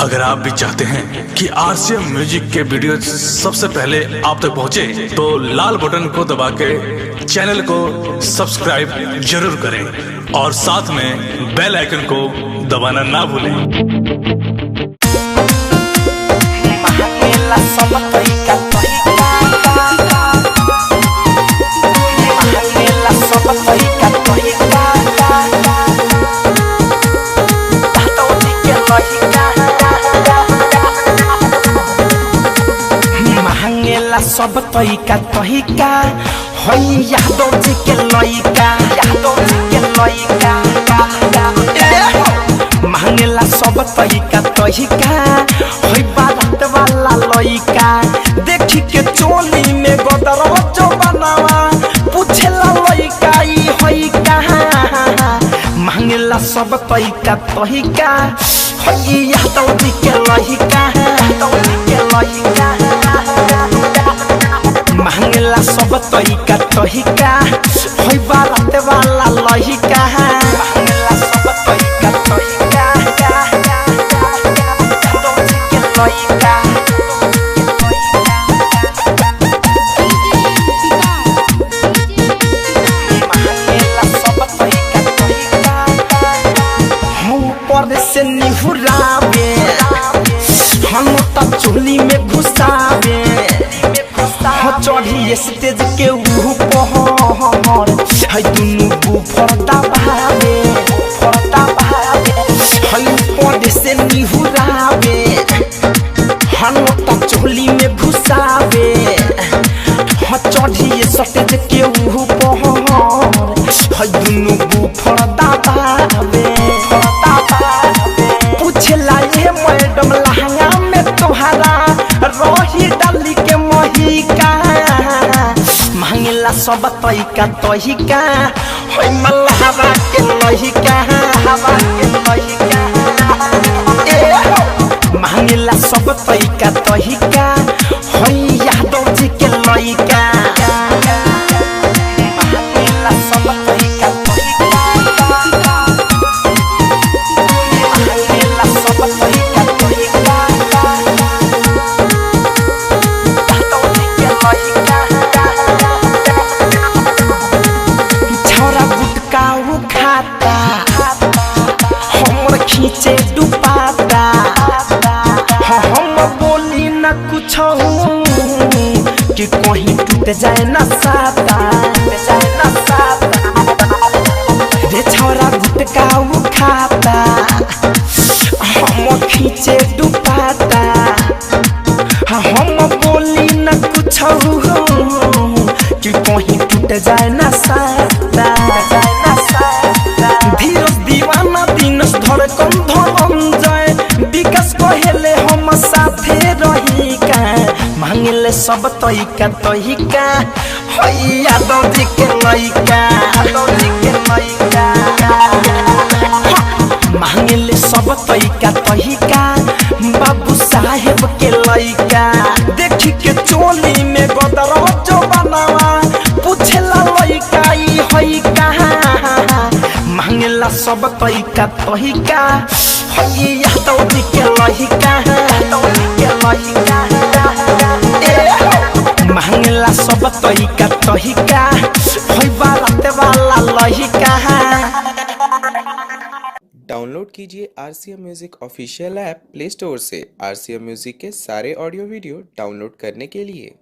अगर आप भी चाहते हैं कि आरसीएम म्यूजिक के वीडियो सबसे पहले आप तक पहुंचे, तो लाल बटन को दबा के चैनल को सब्सक्राइब जरूर करें और साथ में बेल आइकन को दबाना ना भूलें। सब तरीका तरीका होई यादव जी के लइका, यादव जी के लइका मांगेला सब तरीका तरीका होई बारात वाला लइका। देखी के चोली में गदर जो बनावा पूछेला लइका ई होई कहां। मांगेला सब तरीका तरीका होई यादव जी के लइका, यादव जी के लइका मांगेला सब तरीका तरीका होई बारात वाला लइका। मांगेला सब तरीका तरीका यादव जी के लइका। मांगेला सब तरीका तरीका हम पर से निहुरावे, हम त चोली में घुसावे चढ़ी स्टेज के ऊपर है दुनु बुफरता भावे, बुफरता भावे है ऊपर से निहुरावे हम त चोली में घुसावे चढ़ी स्टेज के ऊपर है दुनु बुफरता भावे, बुफरता भावे पूछला ये मैडम लहंगा में तोहरा रही डाली के महिका। मांगेला सब तरीका तरीका होई मल्हारा के लइका, हवा के लइका मांगेला सब तरीका तरीका होई यादव जी के लइका। मांगेला सब तरीका तरीका मांगेला सब तरीका तरीका यादव जी के लइका। खाता हमर खींचे दुपाता हम बोली न कुछ कि कहीं टूट जाए न साता, जाए न साता रे छौरा गुटका खाता हम खींचे दुपाता हम बोली न कुछ कि कहीं टूट जाए न साता, जाए न धीरज दीवाना दिनस धड़कन धनंजय विकास कहेले हम साथे रही का। मांगेले सब तरीका तरीका होई यादव जी के लइका, यादव जी के लइका मांगेले सब तरीका तरीका बाबू साहेब के लइका। देखी के चोली में गदर जो बनावा पूछेला लइका ई होई कहां। मांगेला सब तरीका तरीका होई यादव जी के लइका, यादव जी के लइका मांगेला सब तरीका तरीका होई बारात वाला लइका। डाउनलोड कीजिए RCM music official app play store से। आरसीएम म्यूजिक के सारे ऑडियो वीडियो डाउनलोड करने के लिए